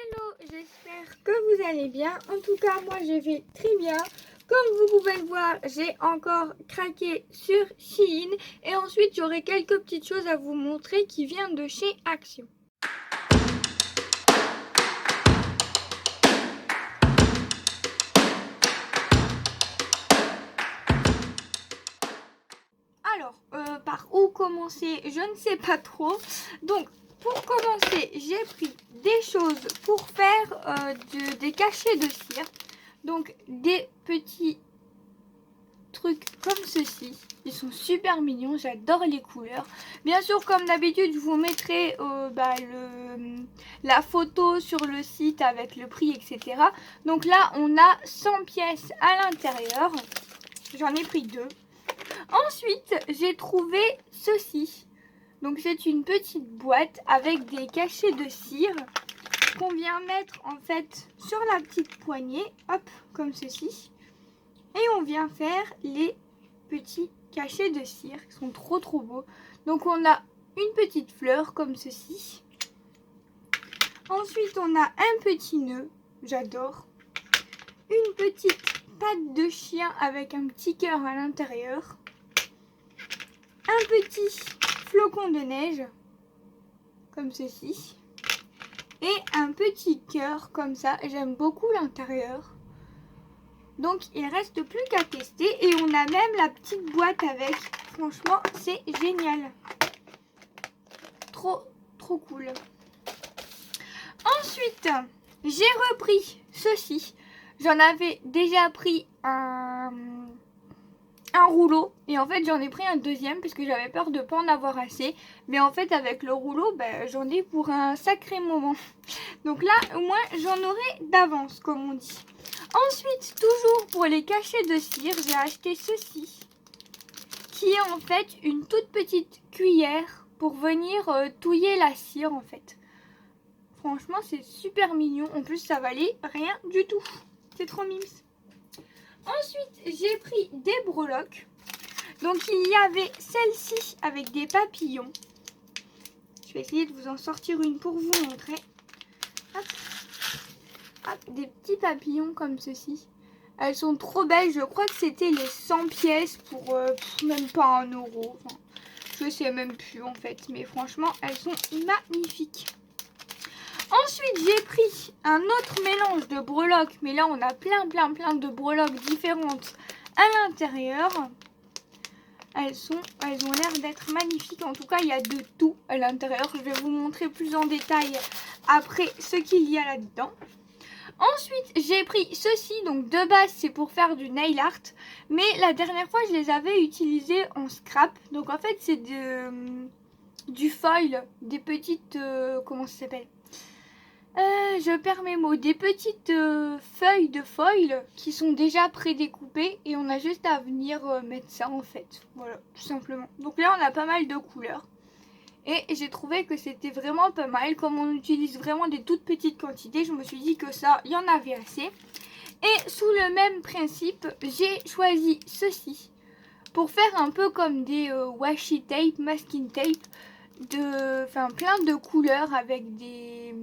Hello, j'espère que vous allez bien. En tout cas, moi je vais très bien. Comme vous pouvez le voir, j'ai encore craqué sur Shein. Et ensuite, j'aurai quelques petites choses à vous montrer qui viennent de chez Action. Alors, par où commencer? Je ne sais pas trop. Donc, pour commencer, j'ai pris des choses pour faire des cachets de cire. Donc, des petits trucs comme ceci. Ils sont super mignons, j'adore les couleurs. Bien sûr, comme d'habitude, je vous mettrai la photo sur le site avec le prix, etc. Donc là, on a 100 pièces à l'intérieur. J'en ai pris deux. Ensuite, j'ai trouvé ceci. Donc c'est une petite boîte avec des cachets de cire qu'on vient mettre en fait sur la petite poignée, hop, comme ceci. Et on vient faire les petits cachets de cire qui sont trop beaux. Donc on a une petite fleur comme ceci. Ensuite on a un petit nœud, j'adore. Une petite patte de chien avec un petit cœur à l'intérieur. Un petit flocon de neige comme ceci. Et un petit cœur comme ça, j'aime beaucoup l'intérieur. Donc il reste plus qu'à tester et on a même la petite boîte avec. Franchement c'est génial. Trop cool. Ensuite j'ai repris ceci. J'en avais déjà pris un rouleau et en fait j'en ai pris un deuxième parce que j'avais peur de pas en avoir assez. Mais en fait avec le rouleau j'en ai pour un sacré moment. Donc là au moins j'en aurai d'avance comme on dit. Ensuite, toujours pour les cachets de cire, j'ai acheté ceci, qui est en fait une toute petite cuillère pour venir touiller la cire en fait. Franchement, c'est super mignon. En plus, ça valait rien du tout. C'est trop mimes. Ensuite, j'ai pris des breloques. Donc, il y avait celle-ci avec des papillons. Je vais essayer de vous en sortir une pour vous montrer. Hop. Des petits papillons comme ceci. Elles sont trop belles. Je crois que c'était les 100 pièces pour même pas 1 euro. Enfin, je sais même plus en fait. Mais franchement, elles sont magnifiques. Ensuite, j'ai pris un autre mélange de breloques. Mais là, on a plein de breloques différentes à l'intérieur. Elles ont l'air d'être magnifiques. En tout cas, il y a de tout à l'intérieur. Je vais vous montrer plus en détail après ce qu'il y a là-dedans. Ensuite, j'ai pris ceci, donc de base c'est pour faire du nail art, mais la dernière fois je les avais utilisés en scrap. Donc en fait c'est du foil, des petites, comment ça s'appelle, je perds mes mots, des petites feuilles de foil qui sont déjà prédécoupées et on a juste à venir mettre ça en fait, voilà, tout simplement. Donc là on a pas mal de couleurs. Et j'ai trouvé que c'était vraiment pas mal. Comme on utilise vraiment des toutes petites quantités, je me suis dit que ça, il y en avait assez. Et sous le même principe, j'ai choisi ceci. Pour faire un peu comme des washi tape, masking tape. Plein de couleurs avec des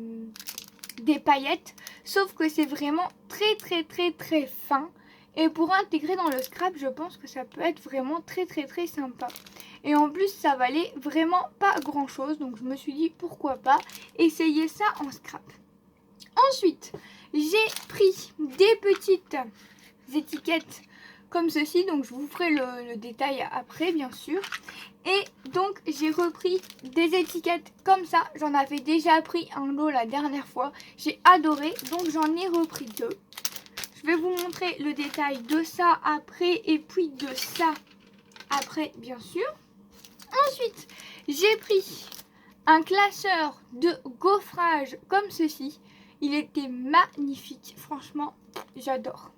paillettes. Sauf que c'est vraiment très fin. Et pour intégrer dans le scrap, je pense que ça peut être vraiment très sympa. Et en plus, ça valait vraiment pas grand chose. Donc je me suis dit, pourquoi pas essayer ça en scrap. Ensuite, j'ai pris des petites étiquettes comme ceci. Donc je vous ferai le détail après, bien sûr. Et donc j'ai repris des étiquettes comme ça. J'en avais déjà pris un lot la dernière fois. J'ai adoré. Donc j'en ai repris deux. Je vais vous montrer le détail de ça après et puis de ça après, bien sûr. Ensuite, j'ai pris un classeur de gaufrage comme ceci. Il était magnifique. Franchement, j'adore.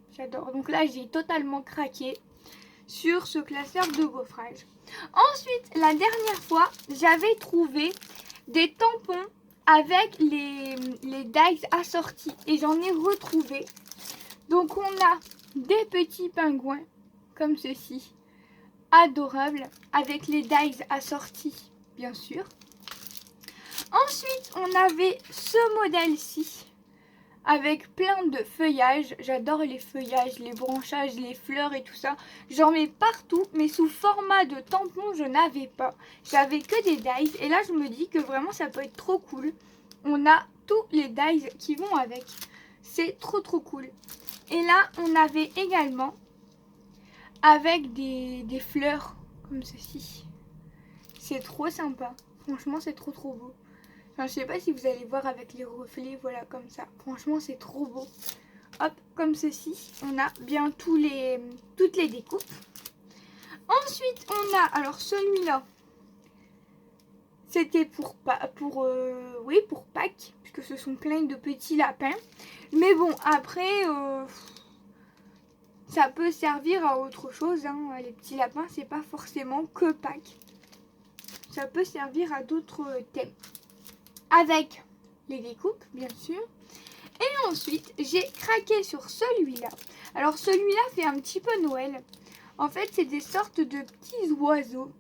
Donc là, j'ai totalement craqué sur ce classeur de gaufrage. Ensuite, la dernière fois, j'avais trouvé des tampons avec les dies assortis. Et j'en ai retrouvé. Donc on a des petits pingouins comme ceci, adorables, avec les dies assortis bien sûr. Ensuite on avait ce modèle-ci avec plein de feuillages. J'adore les feuillages, les branchages, les fleurs et tout ça. J'en mets partout, mais sous format de tampon, je n'avais pas. J'avais que des dies et là je me dis que vraiment ça peut être trop cool. On a tous les dies qui vont avec. C'est trop cool. Et là on avait également avec des fleurs comme ceci. C'est trop sympa. Franchement c'est trop beau. Enfin, je sais pas si vous allez voir avec les reflets, voilà comme ça. Franchement c'est trop beau. Hop, comme ceci, on a bien toutes les découpes. Ensuite on a, alors celui-là, c'était pour Pâques, puisque ce sont plein de petits lapins. Mais bon, après, ça peut servir à autre chose. Hein. Les petits lapins, c'est pas forcément que Pâques. Ça peut servir à d'autres thèmes. Avec les découpes, bien sûr. Et ensuite, j'ai craqué sur celui-là. Alors, celui-là fait un petit peu Noël. En fait, c'est des sortes de petits oiseaux.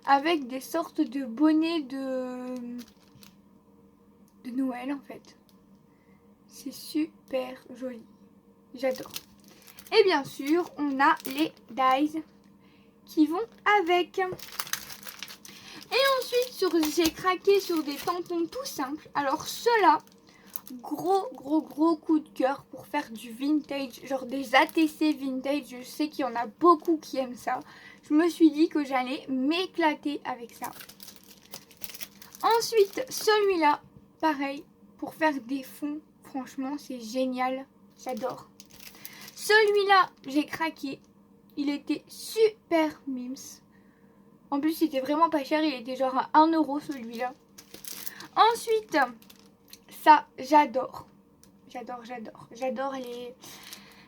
Avec des sortes de bonnets de Noël, en fait. C'est super joli. J'adore. Et bien sûr, on a les dies qui vont avec. Et ensuite, j'ai craqué sur des tampons tout simples. Alors ceux-là, gros coup de cœur pour faire du vintage, genre des ATC vintage. Je sais qu'il y en a beaucoup qui aiment ça. Je me suis dit que j'allais m'éclater avec ça. Ensuite, celui-là, pareil, pour faire des fonds. Franchement, c'est génial. J'adore. Celui-là, j'ai craqué. Il était super mimes. En plus, il était vraiment pas cher. Il était genre à 1 € celui-là. Ensuite, ça, j'adore. J'adore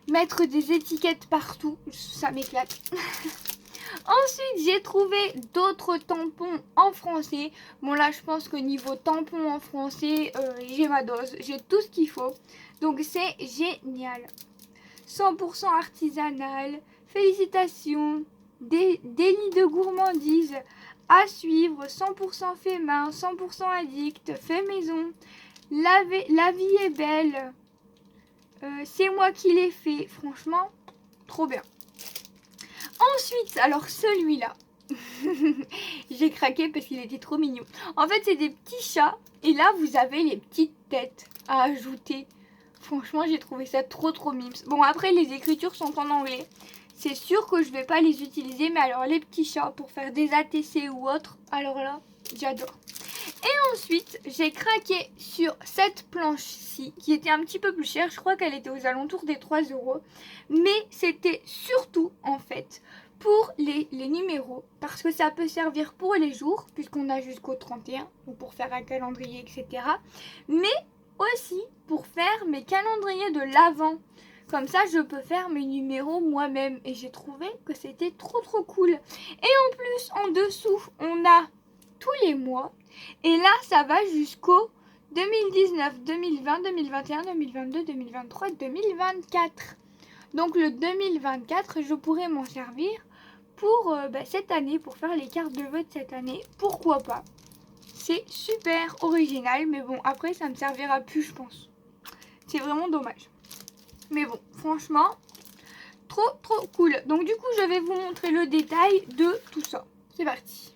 mettre des étiquettes partout. Ça m'éclate. Ensuite, j'ai trouvé d'autres tampons en français. Bon, là, je pense que niveau tampons en français, j'ai ma dose. J'ai tout ce qu'il faut. Donc, c'est génial. 100% artisanal. Félicitations. Délit de gourmandise. À suivre. 100% fait main. 100% addict. Fait maison. La vie est belle. C'est moi qui l'ai fait. Franchement, trop bien. Ensuite, alors celui-là, j'ai craqué parce qu'il était trop mignon. En fait, c'est des petits chats et là, vous avez les petites têtes à ajouter. Franchement, j'ai trouvé ça trop mimes. Bon, après, les écritures sont en anglais. C'est sûr que je vais pas les utiliser, mais alors les petits chats pour faire des ATC ou autre, alors là, j'adore. Et ensuite, j'ai craqué sur cette planche-ci, qui était un petit peu plus chère. Je crois qu'elle était aux alentours des 3 €. Mais c'était surtout, en fait, pour les numéros. Parce que ça peut servir pour les jours, puisqu'on a jusqu'au 31, ou pour faire un calendrier, etc. Mais aussi pour faire mes calendriers de l'Avent. Comme ça, je peux faire mes numéros moi-même. Et j'ai trouvé que c'était trop cool. Et en plus, en dessous, on a tous les mois. Et là, ça va jusqu'au 2019, 2020, 2021, 2022, 2023, 2024. Donc le 2024, je pourrais m'en servir pour cette année, pour faire les cartes de vote cette année. Pourquoi pas? C'est super original, mais bon, après, ça me servira plus, je pense. C'est vraiment dommage. Mais bon, franchement, trop cool. Donc du coup, je vais vous montrer le détail de tout ça. C'est parti.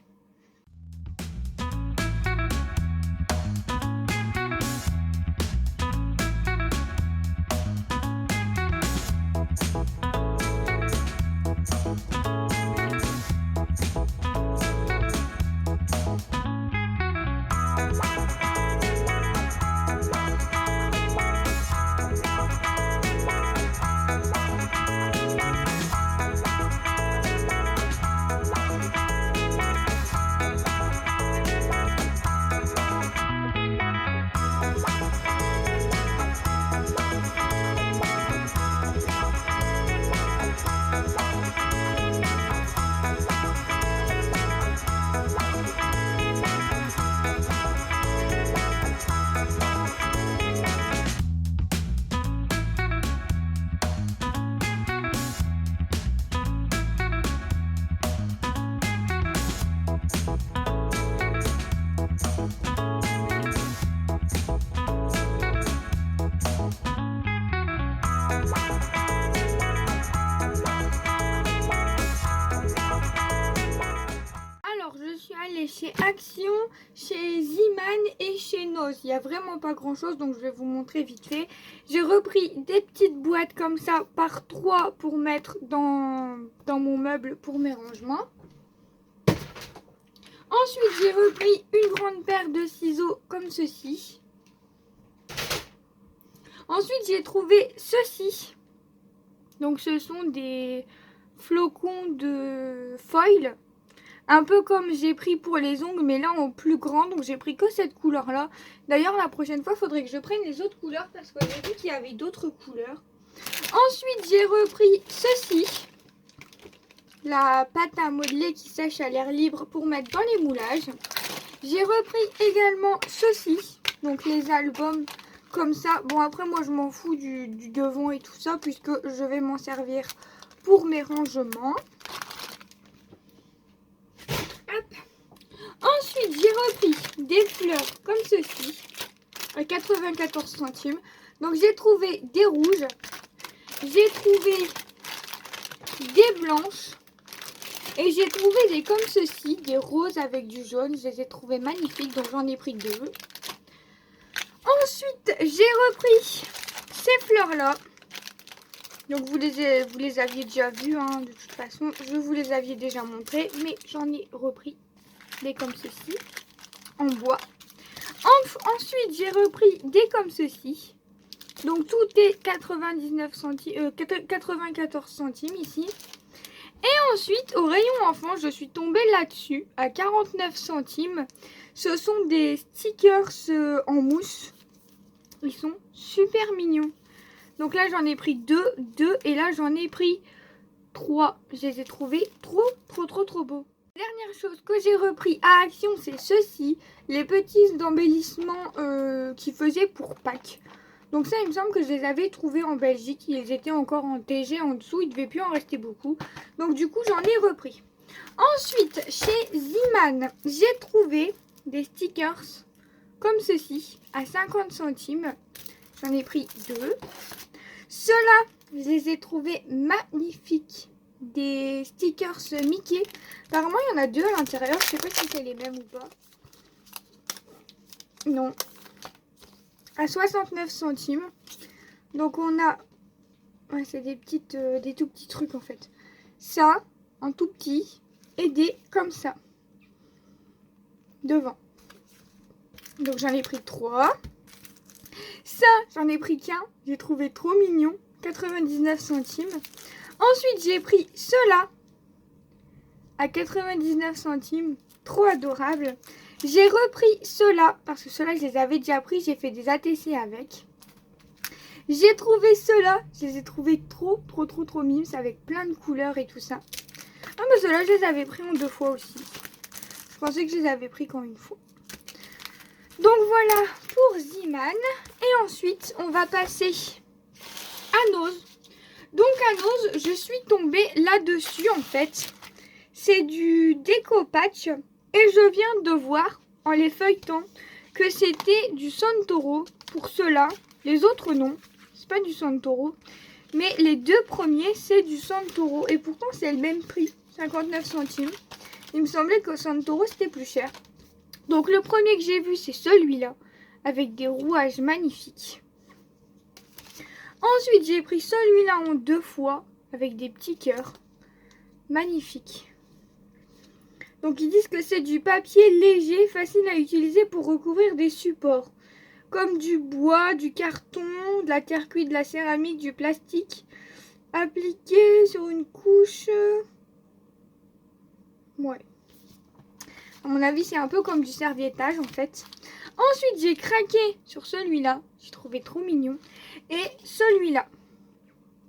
Alors, je suis allée chez Action, chez Ziman et chez Noz. Il n'y a vraiment pas grand chose, donc je vais vous montrer vite fait. J'ai repris des petites boîtes comme ça par 3 pour mettre dans mon meuble pour mes rangements. Ensuite, j'ai repris une grande paire de ciseaux comme ceci. Ensuite, j'ai trouvé ceci. Donc, ce sont des flocons de foil. Un peu comme j'ai pris pour les ongles, mais là en plus grand. Donc, j'ai pris que cette couleur-là. D'ailleurs, la prochaine fois, il faudrait que je prenne les autres couleurs parce que j'ai vu qu'il y avait d'autres couleurs. Ensuite, j'ai repris ceci. La pâte à modeler qui sèche à l'air libre pour mettre dans les moulages. J'ai repris également ceci. Donc, les albums comme ça. Bon, après, moi, je m'en fous du devant et tout ça puisque je vais m'en servir pour mes rangements. Hop. Ensuite, j'ai repris des fleurs comme ceci à 94 centimes. Donc, j'ai trouvé des rouges. J'ai trouvé des blanches. Et j'ai trouvé des comme ceci, des roses avec du jaune. Je les ai trouvées magnifiques, donc j'en ai pris 2. Ensuite, j'ai repris ces fleurs-là. Donc vous les aviez déjà vues, hein, de toute façon. Je vous les aviez déjà montrées, mais j'en ai repris des comme ceci, en bois. Ensuite, j'ai repris des comme ceci. Donc tout est 94 centimes ici. Et ensuite, au rayon enfant, je suis tombée là-dessus à 49 centimes. Ce sont des stickers en mousse. Ils sont super mignons. Donc là, j'en ai pris 2 et là, j'en ai pris 3. Je les ai trouvés trop beaux. Dernière chose que j'ai repris à Action, c'est ceci. Les petits embellissements qu'ils faisaient pour Pâques. Donc ça, il me semble que je les avais trouvés en Belgique. Ils étaient encore en TG en dessous. Il ne devait plus en rester beaucoup. Donc du coup, j'en ai repris. Ensuite, chez Ziman, j'ai trouvé des stickers comme ceci à 50 centimes. J'en ai pris 2. Ceux-là, je les ai trouvés magnifiques. Des stickers Mickey. Apparemment, il y en a 2 à l'intérieur. Je ne sais pas si c'est les mêmes ou pas. Non. À 69 centimes. Donc on a, ouais, c'est des tout petits trucs en fait. Ça, en tout petit, et des comme ça, devant. Donc j'en ai pris 3. Ça, j'en ai pris qu'un. J'ai trouvé trop mignon. 99 centimes. Ensuite, j'ai pris ceux-là à 99 centimes. Trop adorable. J'ai repris ceux-là, parce que ceux-là, je les avais déjà pris. J'ai fait des ATC avec. J'ai trouvé ceux-là. Je les ai trouvés trop mimes, avec plein de couleurs et tout ça. Ah, mais ceux-là, je les avais pris en 2 fois aussi. Je pensais que je les avais pris qu'en 1 fois. Donc voilà pour Ziman. Et ensuite, on va passer à Noz. Donc à Noz, je suis tombée là-dessus en fait. C'est du déco patch. Et je viens de voir, en les feuilletant, que c'était du Santoro pour ceux-là. Les autres, non. C'est pas du Santoro. Mais les 2 premiers, c'est du Santoro. Et pourtant, c'est le même prix. 59 centimes. Il me semblait que Santoro, c'était plus cher. Donc, le premier que j'ai vu, c'est celui-là. Avec des rouages magnifiques. Ensuite, j'ai pris celui-là en 2 fois. Avec des petits cœurs. Magnifiques. Donc ils disent que c'est du papier léger, facile à utiliser pour recouvrir des supports. Comme du bois, du carton, de la terre cuite, de la céramique, du plastique. Appliqué sur une couche. Ouais. À mon avis, c'est un peu comme du serviettage en fait. Ensuite, j'ai craqué sur celui-là. J'ai trouvé trop mignon. Et celui-là.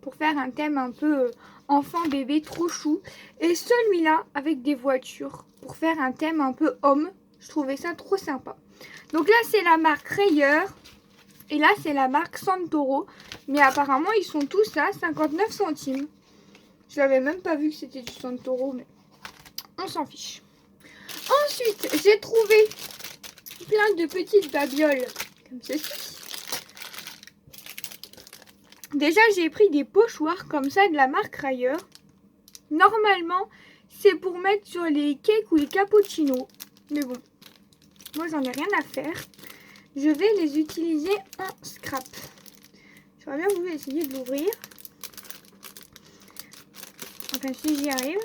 Pour faire un thème un peu enfant, bébé, trop chou. Et celui-là avec des voitures. Pour faire un thème un peu homme. Je trouvais ça trop sympa. Donc là, c'est la marque Rayer. Et là, c'est la marque Santoro. Mais apparemment, ils sont tous à 59 centimes. Je n'avais même pas vu que c'était du Santoro. Mais on s'en fiche. Ensuite, j'ai trouvé plein de petites babioles. Comme ceci. Déjà, j'ai pris des pochoirs comme ça de la marque Rayer. Normalement, c'est pour mettre sur les cakes ou les cappuccinos. Mais bon, moi, j'en ai rien à faire. Je vais les utiliser en scrap. J'aurais bien voulu essayer de l'ouvrir. Enfin, si j'y arrive.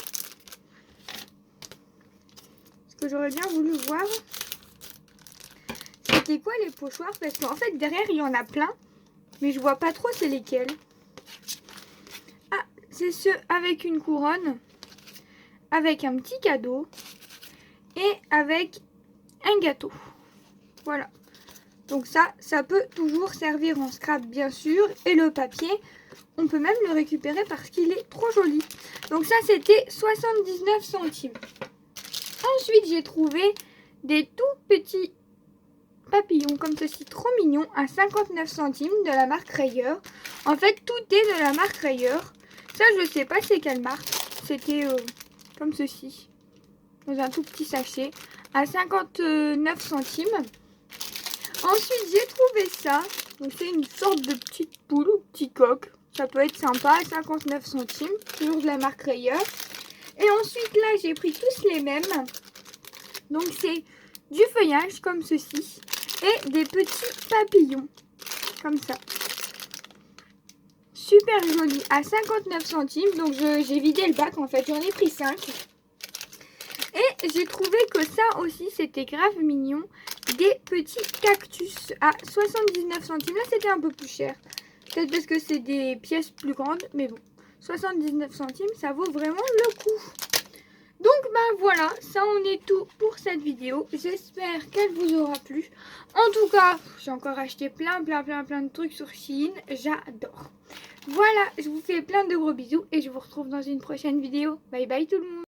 Ce que j'aurais bien voulu voir, c'était quoi les pochoirs? Parce qu'en fait, derrière, il y en a plein. Mais je vois pas trop c'est lesquels. Ah, c'est ceux avec une couronne. Avec un petit cadeau. Et avec un gâteau. Voilà. Donc ça peut toujours servir en scrap, bien sûr. Et le papier, on peut même le récupérer parce qu'il est trop joli. Donc ça, c'était 79 centimes. Ensuite, j'ai trouvé des tout petits papillons comme ceci, trop mignons, à 59 centimes de la marque Rayer. En fait, tout est de la marque Rayer. Ça, je sais pas c'est quelle marque. C'était comme ceci, dans un tout petit sachet, à 59 centimes. Ensuite, j'ai trouvé ça. Donc, c'est une sorte de petite poule ou petit coq. Ça peut être sympa, à 59 centimes. Toujours de la marque Rayer. Et ensuite, là, j'ai pris tous les mêmes. Donc, c'est du feuillage, comme ceci. Et des petits papillons. Comme ça. Super joli. À 59 centimes. Donc, j'ai vidé le bac, en fait. J'en ai pris 5. Et j'ai trouvé que ça aussi, c'était grave mignon. Des petits cactus à 79 centimes. Là, c'était un peu plus cher. Peut-être parce que c'est des pièces plus grandes. Mais bon, 79 centimes, ça vaut vraiment le coup. Donc, ben voilà, ça en est tout pour cette vidéo. J'espère qu'elle vous aura plu. En tout cas, j'ai encore acheté plein de trucs sur Shein. J'adore. Voilà, je vous fais plein de gros bisous et je vous retrouve dans une prochaine vidéo. Bye bye tout le monde.